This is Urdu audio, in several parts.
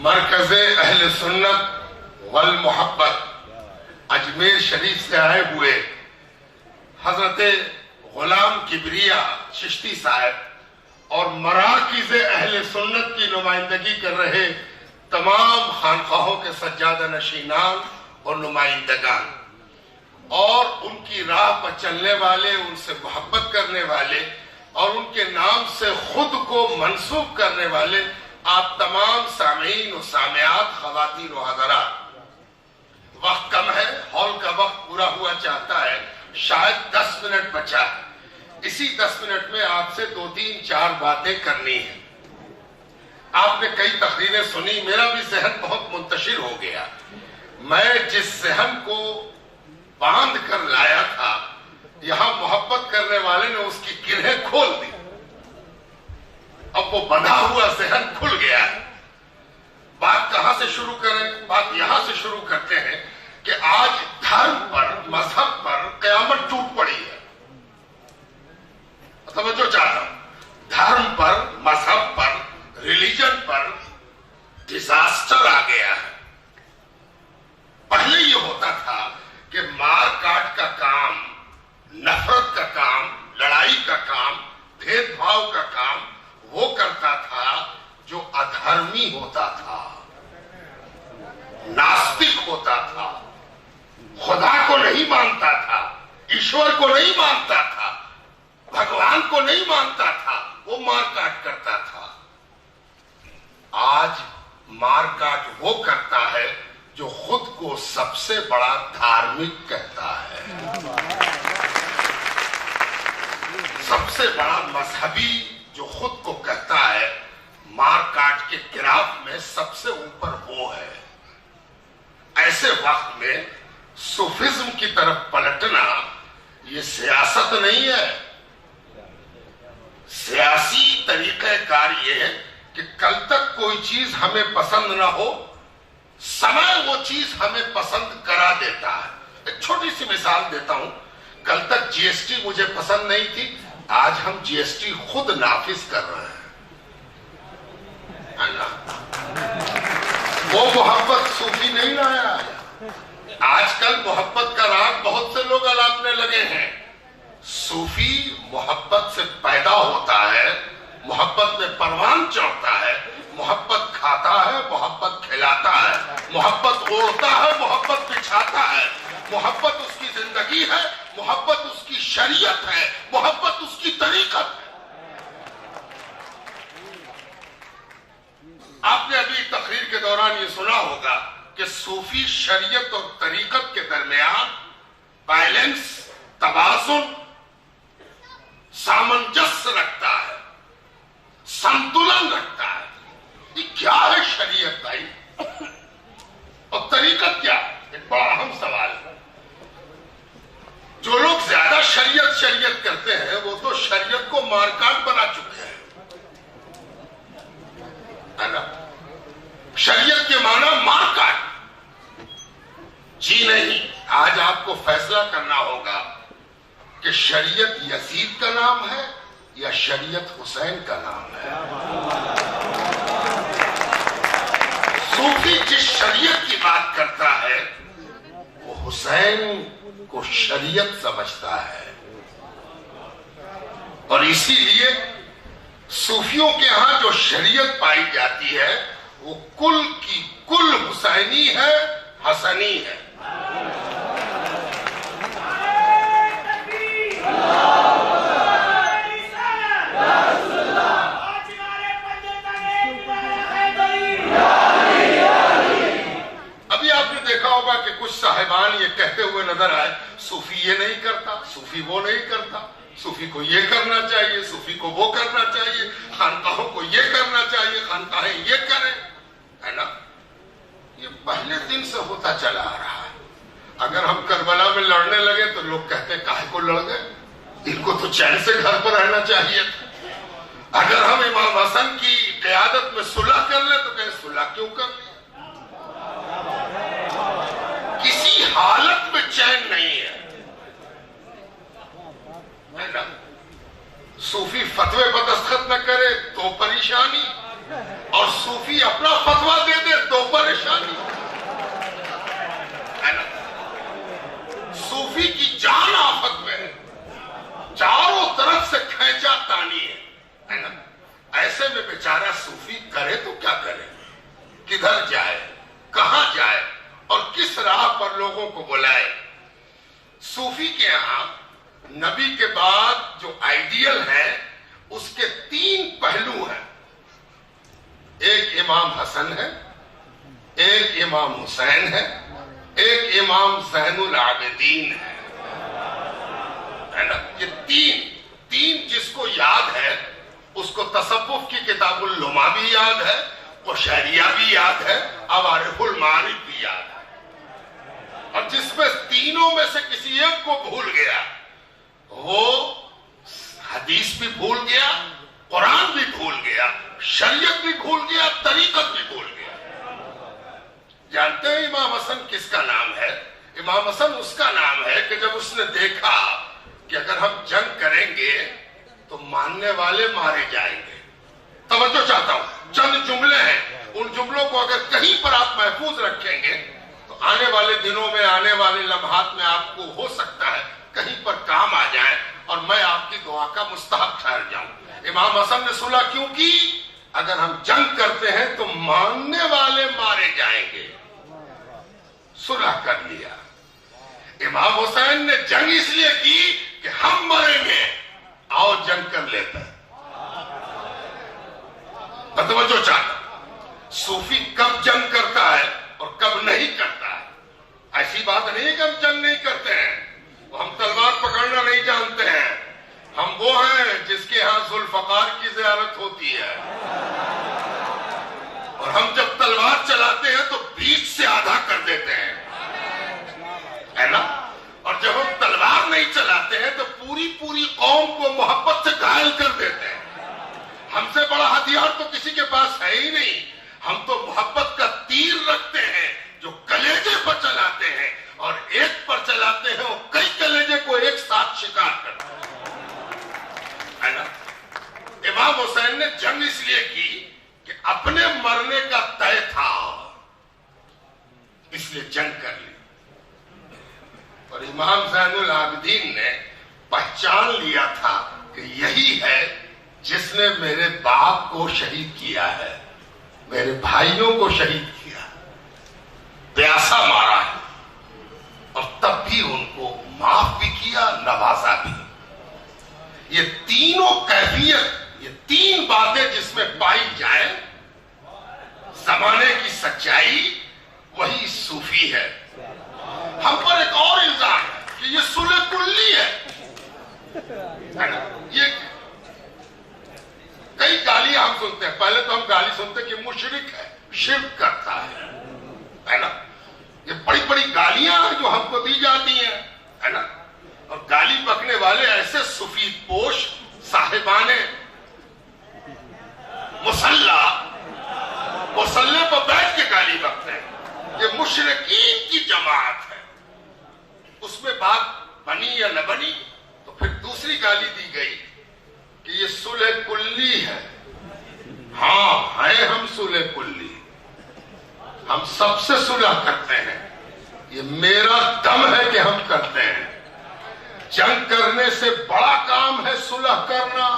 مرکز اہل سنت والمحبت اجمیر شریف سے آئے ہوئے حضرت غلام کبریا چشتی صاحب اور مراکز اہل سنت کی نمائندگی کر رہے تمام خانقاہوں کے سجادہ نشینان اور نمائندگان اور ان کی راہ پر چلنے والے، ان سے محبت کرنے والے اور ان کے نام سے خود کو منسوب کرنے والے آپ تمام سامعین و سامعات، خواتین و حضرات، وقت کم ہے، ہال کا وقت پورا ہوا چاہتا ہے، شاید 10 منٹ بچا ہے۔ اسی 10 منٹ میں آپ سے 2-3-4 باتیں کرنی ہیں۔ آپ نے کئی تقریریں سنی، میرا بھی ذہن بہت منتشر ہو گیا۔ میں جس ذہن کو باندھ کر لایا تھا، یہاں محبت کرنے والے نے اس کی گرہیں کھول دی۔ اب وہ بندھا ہوا ذہن کھل گیا ہے۔ بات کہاں سے شروع کریں؟ بات یہاں سے شروع کرتے ہیں کہ آج دھرم پر، مذہب پر قیامت ٹوٹ پڑی ہے۔ توجہ چاہتا ہوں، دھرم پر، مذہب پر، ریلیجن پر ڈیزاسٹر آ گیا ہے۔ پہلے یہ ہوتا تھا کہ مار کاٹ کا کام، نفرت کا کام، لڑائی کا کام، بھید بھاؤ کا کام وہ کرتا تھا جو ادھرمی ہوتا تھا، ناستک ہوتا تھا، خدا کو نہیں مانتا تھا، ایشور کو نہیں مانتا تھا، بھگوان کو نہیں مانتا تھا، وہ مار کاٹ کرتا تھا۔ آج مار کاٹ وہ کرتا ہے جو خود کو سب سے بڑا دھارمک کہتا ہے، سب سے بڑا مذہبی جو خود کو کہتا ہے، مار کاٹ کے گراف میں سب سے اوپر وہ ہے۔ ایسے وقت میں صوفیزم کی طرف پلٹنا یہ سیاست نہیں ہے۔ سیاسی طریقہ کار یہ ہے کہ کل تک کوئی چیز ہمیں پسند نہ ہو، سمے وہ چیز ہمیں پسند کرا دیتا ہے۔ ایک چھوٹی سی مثال دیتا ہوں، کل تک جی ایس ٹی مجھے پسند نہیں تھی، آج ہم جی ایس ٹی خود نافذ کر رہے ہیں۔ وہ محبت صوفی نہیں لایا۔ آج کل محبت کا راگ بہت سے لوگ الاپنے لگے ہیں۔ صوفی محبت سے پیدا ہوتا ہے، محبت میں پروان چڑھتا ہے، محبت کھاتا ہے، محبت کھلاتا ہے، محبت اوڑھتا ہے، محبت بچھاتا ہے، محبت اس کی زندگی ہے، محبت اس کی شریعت ہے، محبت اس کی طریقت ہے۔ آپ نے ابھی تقریر کے دوران یہ سنا ہوگا کہ صوفی شریعت اور طریقت کے درمیان بیلنس، توازن، سامنجس رکھتا ہے، سنتولن رکھتا ہے۔ یہ کیا ہے شریعت بھائی اور طریقت کیا؟ ایک بڑا اہم سوال ہے۔ جو لوگ زیادہ شریعت کرتے ہیں وہ تو شریعت کو مارکاٹ بنا چکے ہیں، ہے نا؟ شریعت کے معنی مارکاٹ جی نہیں۔ آج آپ کو فیصلہ کرنا ہوگا کہ شریعت یزید کا نام ہے یا شریعت حسین کا نام ہے۔ صوفی جس شریعت کی بات کرتا ہے وہ حسین کو شریعت سمجھتا ہے، اور اسی لیے صوفیوں کے ہاں جو شریعت پائی جاتی ہے وہ کل کی کل حسینی ہے، حسنی ہے۔ ابھی آپ نے دیکھا ہوگا کہ کچھ صاحبان یہ کہتے ہوئے نظر آئے، صوفی یہ نہیں کرتا، صوفی وہ نہیں کرتا، صوفی کو یہ کرنا چاہیے، صوفی کو وہ کرنا چاہیے، خانقاہوں کو یہ کرنا چاہیے، خانقاہیں یہ کریں، ہے نا؟ یہ پہلے دن سے ہوتا چلا آ رہا ہے۔ اگر ہم کربلا میں لڑنے لگے تو لوگ کہتے ہیں کاہے کو لڑ گئے، ان کو تو چین سے گھر پر رہنا چاہیے تھا۔ اگر ہم امام حسن کی قیادت میں صلح کر لیں تو کہیں صلح کیوں کر لی؟ کسی حالت میں چین نہیں ہے۔ صوفی فتوے پر دستخط نہ کرے تو پریشانی، اور صوفی اپنا فتویٰ دے دے ہے نا؟ ایسے میں بیچارہ صوفی کرے تو کیا کرے، کدھر جائے، کہاں جائے اور کس راہ پر لوگوں کو بلائے؟ صوفی کے یہاں نبی کے بعد جو آئیڈیل ہے اس کے 3 پہلو ہیں. ایک امام حسن ہے، ایک امام حسین ہے، ایک امام زین العابدین ہے نا؟ یہ تین جس کو یاد ہے اس کو تصوف کی کتاب اللمع بھی یاد ہے، قشیریہ بھی یاد ہے، عوارف المعارف بھی یاد ہے. اور جس میں تینوں میں سے کسی ایک کو بھول گیا وہ حدیث بھی بھول گیا، قرآن بھی بھول گیا، شریعت بھی بھول گیا، طریقت بھی بھول گیا. جانتے ہیں امام حسن کس کا نام ہے؟ امام حسن اس کا نام ہے کہ جب اس نے دیکھا کہ اگر ہم جنگ کریں گے تو ماننے والے مارے جائیں گے. توجہ چاہتا ہوں، چند جملے ہیں، ان جملوں کو اگر کہیں پر آپ محفوظ رکھیں گے تو آنے والے دنوں میں، آنے والے لمحات میں آپ کو ہو سکتا ہے کہیں پر کام آ جائیں اور میں آپ کی دعا کا مستحق ٹھہر جاؤں. امام حسن نے صلح کیوں کی؟ اگر ہم جنگ کرتے ہیں تو ماننے والے مارے جائیں گے. صلح کر لیا. امام حسین نے جنگ اس لیے کی کہ ہم مریں گے، آؤ جنگ کر لیتے ہیں. توجہ چاہتا، صوفی کب جنگ کرتا ہے اور کب نہیں کرتا ہے. ایسی بات نہیں ہے کہ ہم جنگ نہیں کرتے ہیں، ہم تلوار پکڑنا نہیں جانتے ہیں. ہم وہ ہیں جس کے ہاں ذوالفقار کی زیارت ہوتی ہے، اور ہم جب تلوار چلاتے ہیں تو بیچ سے آدھا کر دیتے ہیں، ہے نا؟ اور جب ہم تلوار نہیں چلاتے ہیں تو پوری قوم کو محبت سے گھائل کر دیتے ہیں. ہم سے بڑا ہتھیار تو کسی کے پاس ہے ہی نہیں. ہم تو محبت کا تیر رکھتے ہیں جو کلیجے پر چلاتے ہیں، اور ایک پر چلاتے ہیں اور کئی کلیجے کو ایک ساتھ شکار کرتے ہیں، ہے نا؟ امام حسین نے جنگ اس لیے کی کہ اپنے مرنے کا طے تھا، اس لیے جنگ کر لی. اور امام زین العابدین نے پہچان لیا تھا کہ یہی ہے جس نے میرے باپ کو شہید کیا ہے، میرے بھائیوں کو شہید کیا، پیاسا مارا ہے، اور تب بھی ان کو معاف بھی کیا، نوازا بھی. یہ تینوں کیفیت، یہ 3 باتیں جس میں پائی جائیں زمانے کی سچائی، وہی صوفی ہے. ہم پر ایک اور الزام ہے کہ یہ صلح کلی ہے. یہ کئی گالیاں ہم سنتے ہیں. پہلے تو ہم گالی سنتے کہ مشرک ہے، شرک کرتا ہے نا؟ یہ بڑی بڑی گالیاں جو ہم کو دی جاتی ہیں، ہے نا؟ اور گالی بکنے والے ایسے سفید پوش صاحبان مسلح پر بیٹھ کے گالی بکتے ہیں. یہ مشرکین کی جماعت ہے. اس میں بات بنی یا نہ بنی تو پھر دوسری گالی دی گئی کہ یہ صلح کلی ہے. ہاں ہیں ہم صلح کلی، ہم سب سے صلح کرتے ہیں. یہ میرا دم ہے کہ ہم کرتے ہیں. جنگ کرنے سے بڑا کام ہے صلح کرنا.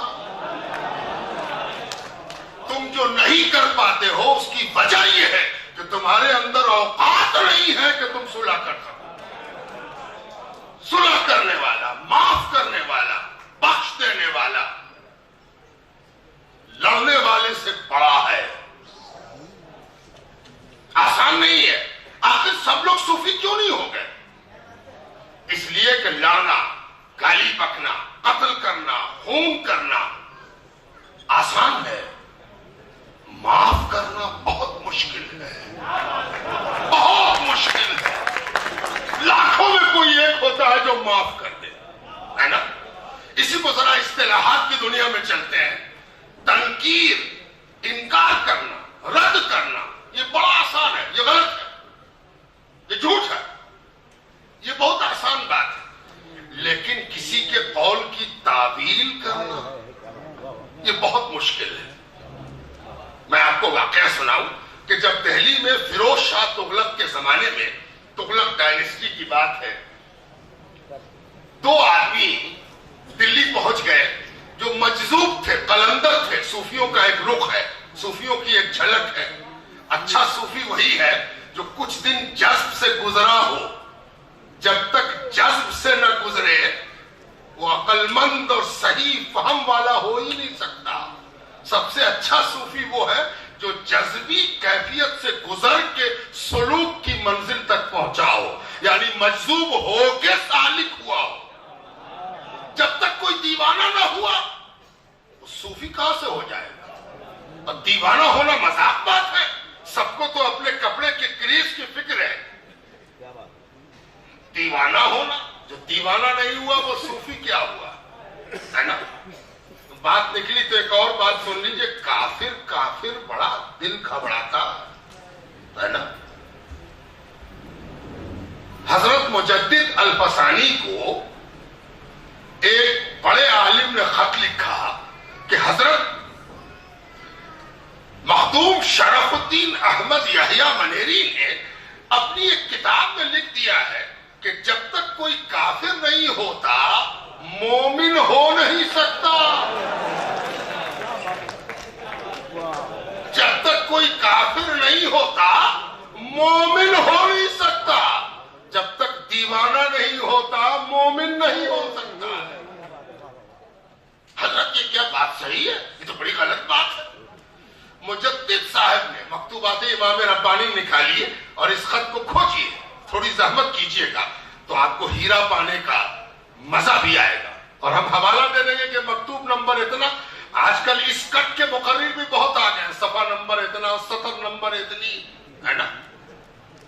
تم جو نہیں کر پاتے ہو اس کی وجہ یہ ہے کہ تمہارے اندر اوقات نہیں ہے کہ تم صلح کر سکو. صلح کرنے والا، معاف کرنے والا، بخش دینے والا لڑنے والے سے بڑا ہے. آسان نہیں ہے. آخر سب لوگ صوفی کیوں نہیں ہو گئے؟ اس لیے کہ لڑنا، گالی بکنا، قتل کرنا، خون کرنا آسان ہے، معاف کرنا بہت مشکل ہے، بہت مشکل ہے. لاکھوں میں کوئی ایک ہوتا ہے جو معاف کر دے، ہے نا؟ اسی کو ذرا اصطلاحات کی دنیا میں چلتے ہیں. تنکیر، انکار کرنا، رد کرنا، یہ بڑا آسان ہے. یہ غلط ہے، یہ جھوٹ ہے، یہ بہت آسان بات ہے. لیکن کسی کے قول کی تعویل کرنا یہ بہت مشکل ہے. میں آپ کو واقعہ سناؤں کہ جب دہلی میں فیروز شاہ تغلق کے زمانے میں، تغلق ڈائنسٹی کی بات ہے، 2 آدمی دلی پہنچ گئے جو مجذوب تھے، قلندر تھے. صوفیوں کا ایک رخ ہے، صوفیوں کی ایک جھلک ہے. اچھا صوفی وہی ہے جو کچھ دن جذب سے گزرا ہو. جب تک جذب سے نہ گزرے وہ عقل مند اور صحیح فہم والا ہو ہی نہیں سکتا. سب سے اچھا صوفی وہ ہے جو جذبی کیفیت سے گزر کے سلوک کی منزل تک پہنچا ہو، یعنی مجذوب ہو کے سالک ہوا ہو. جب تک کوئی دیوانہ نہ ہوا وہ صوفی کہاں سے ہو جائے گا؟ اور دیوانہ ہونا مذاق بات ہے. سب کو تو اپنے کپڑے کے کریز کی فکر ہے. دیوانہ ہونا، جو دیوانہ نہیں ہوا وہ صوفی کیا ہوا ہے نا. بات نکلی تو ایک اور بات سن لیجئے. کافر بڑا دل گھبراتا ہے نا. حضرت مجدد الفسانی کو ایک بڑے عالم نے خط لکھا کہ حضرت مخدوم شرف الدین احمد یحییٰ منیری نے اپنی ایک کتاب میں لکھ دیا ہے کہ جب تک کوئی کافر نہیں ہوتا مومن ہو نہیں سکتا. جب تک کوئی کافر نہیں ہوتا مومن ہو نہیں سکتا. جب تک دیوانہ نہیں ہوتا مومن نہیں ہو سکتا. حضرت یہ کیا بات صحیح ہے؟ یہ تو بڑی غلط بات ہے. مجدد صاحب نے مکتوبات امام ربانی نکالیے اور اس خط کو کھوجیے، تھوڑی زحمت کیجیے گا تو آپ کو ہیرا پانے کا مزہ بھی آئے گا. اور ہم حوالہ دے دیں گے کہ مکتوب نمبر اتنا. آج کل اس کٹ کے مقرر بھی بہت آ گئے ہیں، صفحہ نمبر اتنا، سطر نمبر اتنی ہے نا.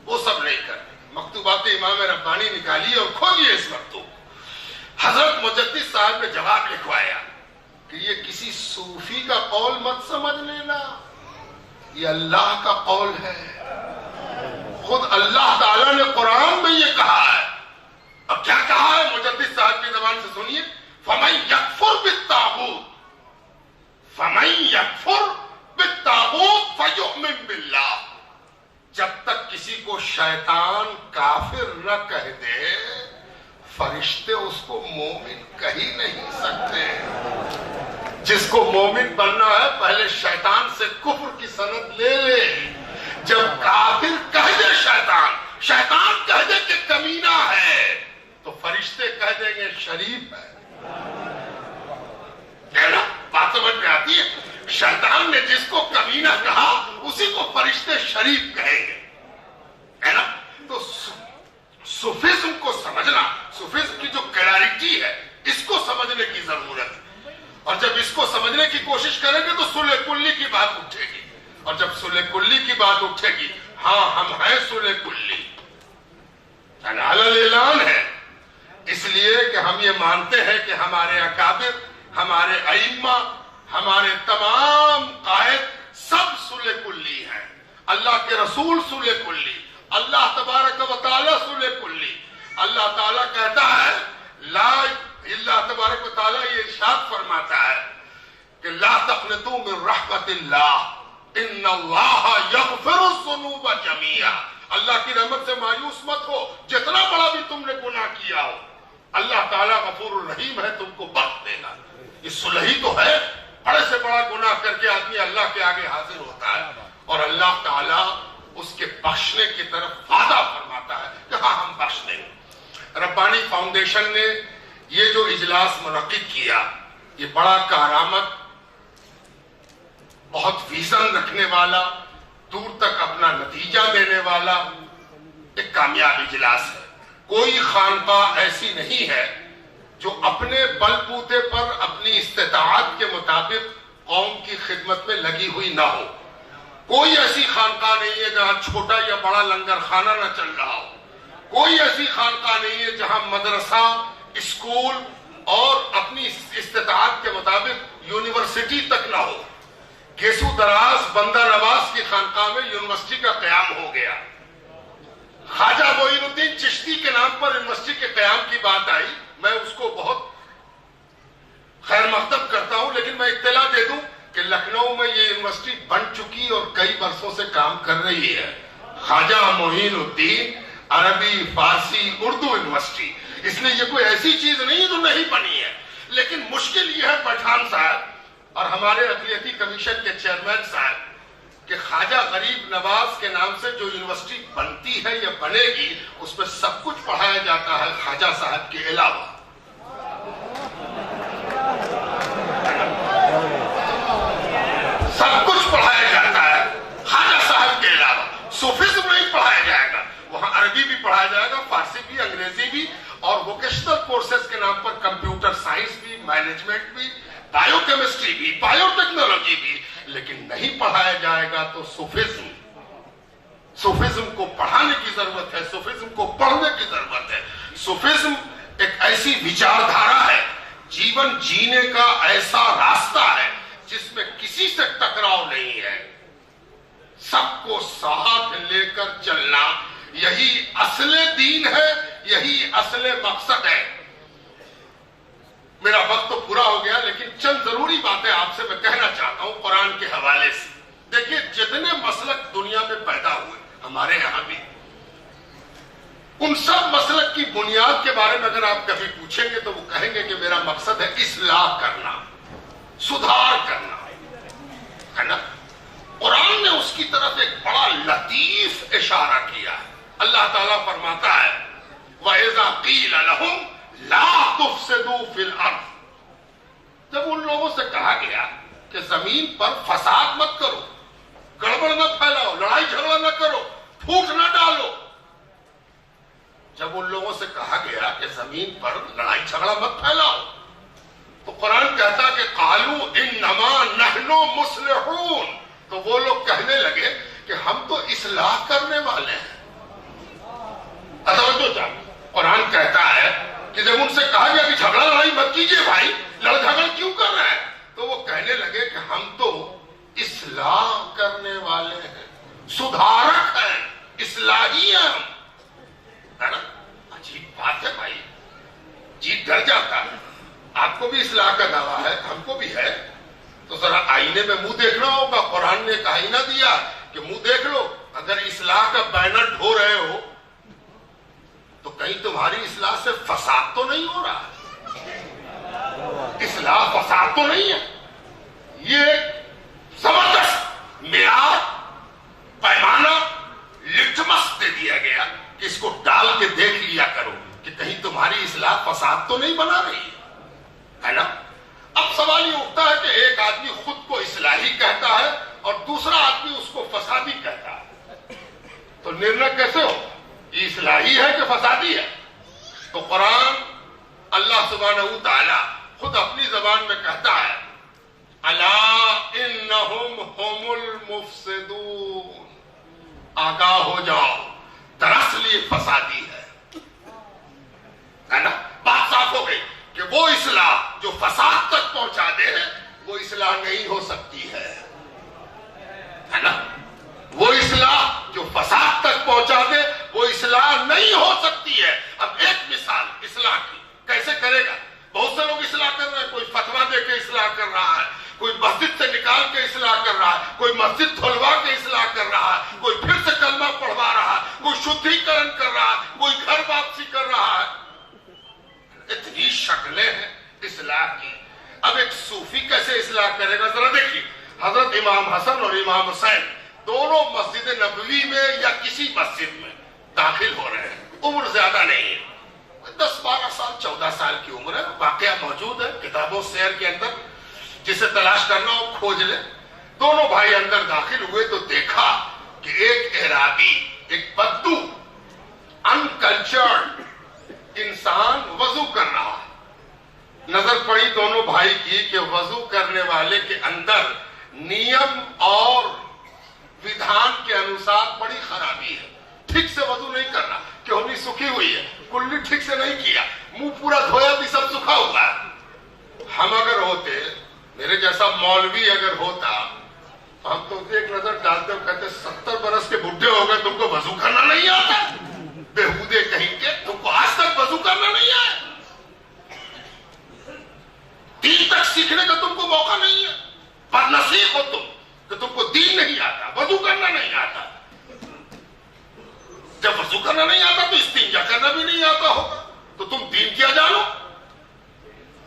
وہ سب نہیں کرتے. مکتوبات امام ربانی نکالیے اور کھوجیے اس مکتوب. حضرت مجدد صاحب نے جواب لکھوایا کہ یہ کسی صوفی کا قول مت سمجھ لینا، یہ اللہ کا قول ہے. خود اللہ تعالیٰ نے قرآن میں یہ کہا ہے. اب کیا کہا ہے مجدد صاحب کی زبان سے سنیے. فَمَن يَكْفُرْ بِالطَّاغُوتِ فَمَن يَكْفُرْ بِالطَّاغُوتِ فَيُؤْمِن بِاللَّهِ. جب تک کسی کو شیطان کافر نہ کہہ دے فرشتے اس کو مومن کہہ ہی نہیں سکتے. جس کو مومن بننا ہے پہلے شیطان سے کفر کی سند لے لے. جب کافر کہہ دے شیطان کہہ دے کہ کمینہ ہے تو فرشتے کہہ دیں گے شریف ہے. بات سمجھ میں آتی ہے؟ شیطان نے جس کو کمینہ کہا اسی کو فرشتے شریف کہیں گے ہے نا. تو صوفیزم کو سمجھنا، صوفیزم کی جو کلیئرٹی ہے اس کو سمجھنے کی ضرورت ہے. اور جب اس کو سمجھنے کی کوشش کریں گے تو صلح کلی کی بات اٹھے گی. اور جب صلح کلی کی بات اٹھے گی، ہاں ہم ہیں صلح کلی، اعلان ہے. اس لیے کہ ہم یہ مانتے ہیں کہ ہمارے اکابر، ہمارے ائمہ، ہمارے تمام قائد سب صلح کلی ہیں. اللہ کے رسول صلح کلی، اللہ تبارک و تعالیٰ صلح کلی. اللہ تعالیٰ کہتا ہے اللہ تبارک و تعالیٰ یہ ارشاد فرماتا ہے کہ لا تقنطوا من رحمت اللہ ان اللہ یغفر الذنوب جميعا. اللہ کی رحمت سے مایوس مت ہو، جتنا بڑا بھی تم نے گناہ کیا ہو اللہ تعالیٰ غفور الرحیم ہے، تم کو بخش دے گا. یہ صلح ہی تو ہے. بڑے سے بڑا گناہ کر کے آدمی اللہ کے آگے حاضر ہوتا ہے اور اللہ تعالیٰ اس کے بخشنے کی طرف وعدہ فرماتا ہے کہ ہاں ہم بخش دیں گے. ربانی فاؤنڈیشن نے یہ جو اجلاس منعقد کیا یہ بڑا کارآمد، بہت ویژن رکھنے والا، دور تک اپنا نتیجہ دینے والا ایک کامیاب اجلاس ہے. کوئی خانقاہ ایسی نہیں ہے جو اپنے بل بوتے پر اپنی استطاعت کے مطابق قوم کی خدمت میں لگی ہوئی نہ ہو. کوئی ایسی خانقاہ نہیں ہے جہاں چھوٹا یا بڑا لنگر خانہ نہ چل رہا ہو. کوئی ایسی خانقاہ نہیں ہے جہاں مدرسہ، اسکول اور اپنی استطاعت کے مطابق یونیورسٹی تک نہ ہو. گیسو دراز بندہ نواز کی خانقاہ میں یونیورسٹی کا قیام ہو گیا. خواجہ معین الدین چشتی کے نام پر یونیورسٹی کے قیام کی بات آئی. میں اس کو بہت خیر مقدم کرتا ہوں، لیکن میں اطلاع دے دوں کہ لکھنؤ میں یہ یونیورسٹی بن چکی اور کئی برسوں سے کام کر رہی ہے. خواجہ معین الدین عربی، فارسی، اردو یونیورسٹی. اس لیے یہ کوئی ایسی چیز نہیں جو نہیں بنی ہے. لیکن مشکل یہ ہے پٹھان صاحب اور ہمارے اقلیتی کمیشن کے چیئرمین صاحب کہ خواجہ غریب نواز کے نام سے جو یونیورسٹی بنتی ہے یا بنے گی اس میں سب کچھ پڑھایا جاتا ہے خواجہ صاحب کے علاوہ. سب کچھ پڑھایا جاتا ہے خواجہ صاحب کے علاوہ. صوفیزم نہیں پڑھایا جائے گا, وہاں عربی بھی پڑھایا جائے گا, فارسی بھی, انگریزی بھی, اور ووکیشنل کورسز کے نام پر کمپیوٹر سائنس بھی, مینجمنٹ بھی, بایو کیمسٹری بھی, بایو ٹیکنالوجی بھی, لیکن نہیں پڑھایا جائے گا تو صوفیزم. صوفیزم کو پڑھانے کی ضرورت ہے, صوفیزم کو پڑھنے کی ضرورت ہے. صوفیزم ایک ایسی وچار دھارا ہے, جیون جینے کا ایسا راستہ ہے جس میں کسی سے ٹکراؤ نہیں ہے, سب کو ساتھ لے کر چلنا, یہی اصل دین ہے, یہی اصل مقصد ہے. میرا وقت تو پورا ہو گیا, لیکن چند ضروری باتیں آپ سے میں کہنا چاہتا ہوں قرآن کے حوالے سے. دیکھیے جتنے مسلک دنیا میں پیدا ہوئے ہمارے یہاں بھی, ان سب مسلک کی بنیاد کے بارے میں اگر آپ کبھی پوچھیں گے تو وہ کہیں گے کہ میرا مقصد ہے اصلاح کرنا, سدھار کرنا, ہے نا. قرآن نے اس کی طرف ایک بڑا لطیف اشارہ کیا. اللہ تعالیٰ فرماتا ہے وَإِذَا قِيلَ لَهُمْ لَا تُفْسِدُوا فِي الْأَرْضِ, جب ان لوگوں سے کہا گیا کہ زمین پر فساد مت کرو, گڑبڑ نہ پھیلاؤ, لڑائی جھگڑا نہ کرو, پھوٹ نہ ڈالو, جب ان لوگوں سے کہا گیا کہ زمین پر لڑائی جھگڑا مت پھیلاؤ, تو قرآن کہتا کہ قالوا انما نحن مصلحون, تو وہ لوگ کہنے لگے کہ ہم تو اصلاح کرنے والے ہیں. قرآن کہتا ہے کہ جب ان سے کہا گیا کہ جھگڑا لڑائی مت کیجیے بھائی, لڑ جھگڑ کیوں کر رہے ہیں, تو وہ کہنے لگے کہ ہم تو اصلاح کرنے والے ہیں, سدھارک ہیں, اصلاحی ہیں ہم, ہے نا. عجیب بات ہے بھائی, جی ڈر جاتا ہے. آپ کو بھی اصلاح کا دعویٰ ہے, ہم کو بھی ہے, تو ذرا آئینے میں منہ دیکھنا ہوگا. قرآن نے ایک آئینہ دیا کہ منہ دیکھ لو, اگر اصلاح کا بینر ڈھو رہے ہو تو کہیں تمہاری اصلاح سے فساد تو نہیں ہو رہا, اصلاح فساد تو نہیں ہے. یہ زبردست معیار, پیمانہ, لٹمس دے دیا گیا کہ اس کو ڈال کے دیکھ لیا کرو کہ کہیں تمہاری اصلاح فساد تو نہیں بنا رہی ہے نا. اب سوال یہ اٹھتا ہے کہ ایک آدمی خود کو اصلاحی کہتا ہے اور دوسرا آدمی اس کو فسادی کہتا ہے, تو نرنے کیسے ہو, یہ اصلاحی ہے کہ فسادی ہے؟ تو قرآن اللہ سبحانہ وتعالی خود اپنی زبان میں کہتا ہے الا انہم هم المفسدون, آگاہ ہو جاؤ, دراصل یہ فسادی ہے نا. بات صاف ہو گئی کہ وہ اصلاح جو فساد تک پہنچا دے وہ اصلاح نہیں ہو سکتی ہے نا. وہ اصلاح جو فساد تک پہنچا دے وہ اصلاح نہیں ہو سکتی ہے. اب ایک مثال اصلاح کی, کیسے کرے گا؟ بہت سے لوگ اصلاح کر رہے ہیں, کوئی فتویٰ دے کے اصلاح کر رہا ہے, کوئی مسجد سے نکال کے اصلاح کر رہا ہے, کوئی مسجد دھلوا کے اصلاح کر رہا ہے, کوئی پھر سے کلمہ پڑھوا رہا ہے, کوئی شدھیکرن کر رہا ہے, کوئی گھر واپسی کر رہا ہے. اتنی شکلیں ہیں اصلاح کی. اب ایک صوفی کیسے اصلاح کرے گا؟ ذرا دیکھیے, حضرت امام حسن اور امام حسین دونوں مسجد نبوی میں یا کسی مسجد میں داخل ہو رہے ہیں, عمر زیادہ نہیں ہے, 10-12 سال 14 سال کی عمر ہے. واقعہ موجود ہے کتابوں سیر کے اندر, جسے تلاش کرنا ہو کھوج لے. دونوں بھائی اندر داخل ہوئے تو دیکھا کہ ایک اعرابی, ایک بدو, انکلچرڈ انسان وضو کر رہا. نظر پڑی دونوں بھائی کی کہ وضو کرنے والے کے اندر نیم اور ودھان کے انوسار بڑی خرابی ہے. ٹھیک سے وضو نہیں کر رہا, کہونی سکھی ہوئی ہے, کلی ٹھیک سے نہیں کیا, منہ پورا دھویا بھی سب سکھا ہوا ہے. ہم اگر ہوتے, میرے جیسا مولوی اگر ہوتا, ہم تو ایک نظر ڈالتے ہو, کہتے 70 برس کے بڈھے ہو گئے, تم کو وضو کرنا نہیں آتا, بےہودے کہیں کے, تم کو آج تک وضو کرنا نہیں آیا, دین تک سیکھنے کا تم کو موقع نہیں ہے, بدنصیب ہو تم کہ تم کو دین نہیں آتا, وضو کرنا نہیں آتا. جب وضو کرنا نہیں آتا تو استنجا کرنا بھی نہیں آتا ہوگا, تو تم دین کیا جانو؟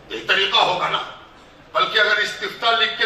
یہی طریقہ ہوگا نا. بلکہ اگر استفتاء لکھ کے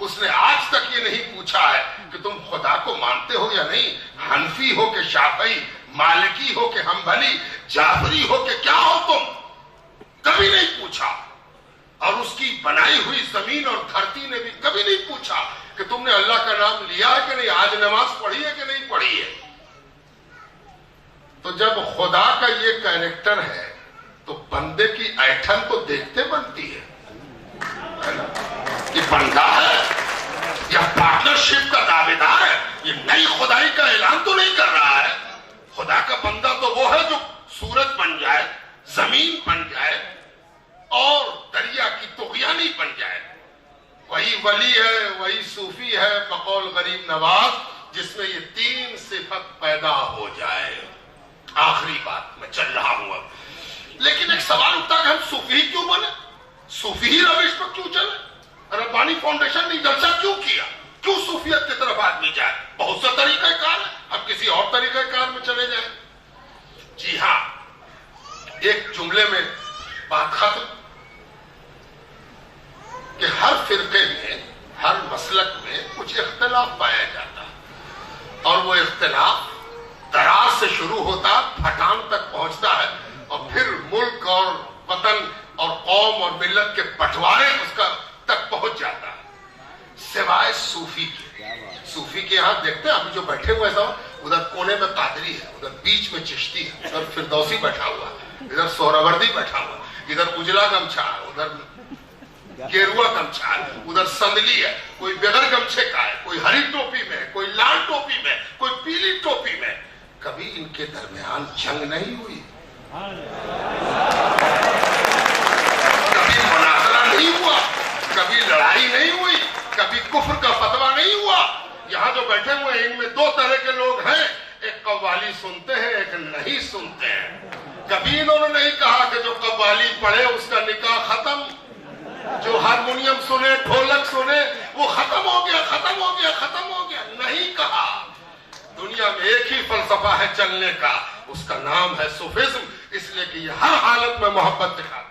اس نے آج تک یہ نہیں پوچھا ہے کہ تم خدا کو مانتے ہو یا نہیں، حنفی ہو کہ شافعی، مالکی ہو کہ حنبلی، جعفری ہو کہ کیا ہو تم، کبھی نہیں پوچھا۔ اور اس کی بنائی ہوئی زمین اور دھرتی نے بھی کبھی نہیں پوچھا کہ تم نے اللہ کا نام لیا ہے کہ نہیں، آج نماز پڑھی ہے کہ نہیں پڑھی ہے۔ تو جب خدا کا یہ کیریکٹر ہے تو بندے کی ایٹھن تو دیکھتے بنتی ہے کہ بندہ ہے یا پارٹنرشپ کا دعوے دار ہے، یہ نئی خدائی کا اعلان تو نہیں کر رہا ہے۔ خدا کا بندہ تو وہ ہے جو سورج بن جائے، زمین بن جائے اور دریا کی طغیانی بن جائے۔ وہی ولی ہے، وہی صوفی ہے بقول غریب نواز جس میں یہ تین صفت پیدا ہو جائے۔ آخری بات میں چل رہا ہوں اب، لیکن ایک سوال اٹھتا کہ ہم صوفی کیوں بنے، صوفی ہی روش پر کیوں چلے، ربانی فاؤنڈیشن نے جلسہ کیوں کیا، کیوں صوفیت کی طرف آدمی جائے؟ بہت سے طریقہ کار ہے، اب کسی اور طریقہ کار میں چلے جائیں۔ جی ہاں، ایک جملے میں بات ختم کہ ہر فرقے میں، ہر مسلک میں کچھ اختلاف پایا جاتا ہے، اور وہ اختلاف دراز سے شروع ہوتا پھٹان تک پہنچتا ہے، اور پھر ملک اور وطن اور قوم اور ملت کے بٹوارے اس کا تک پہنچ جاتا ہے، سوائے صوفی کے۔ صوفی کے یہاں دیکھتے ہیں ابھی جو بیٹھے ہوئے ایسا، ادھر کونے میں قادری ہے، ادھر بیچ میں چشتی ہے، ادھر فردوسی بیٹھا ہوا ہے، ادھر سہروردی بیٹھا ہوا ہے، ادھر اجلا گمچھا ہے، ادھر گیروا گمچھا ہے، ادھر سندلی ہے، کوئی بغیر گمچھے کا ہے، کوئی ہری ٹوپی میں، کوئی لال ٹوپی میں، کوئی پیلی ٹوپی میں۔ کبھی ان کے درمیان جنگ نہیں ہوئی، کبھی مناظرہ نہیں ہوا، کبھی لڑائی نہیں ہوئی، کبھی کفر کا فتویٰ نہیں ہوا۔ یہاں جو بیٹھے ہوئے ہیں ان میں دو طرح کے لوگ ہیں، ایک قوالی سنتے ہیں، ایک نہیں سنتے ہیں۔ کبھی انہوں نے نہیں کہا کہ جو قوالی پڑھے اس کا نکاح ختم، جو ہارمونیم سنے، ڈھولک سنے، وہ ختم ہو گیا، ختم ہو گیا، ختم ہو گیا، نہیں کہا۔ دنیا میں ایک ہی فلسفہ ہے چلنے کا، اس کا نام ہے صوفیزم، اس لیے کہ یہ ہر حالت میں محبت دکھاتا ہے۔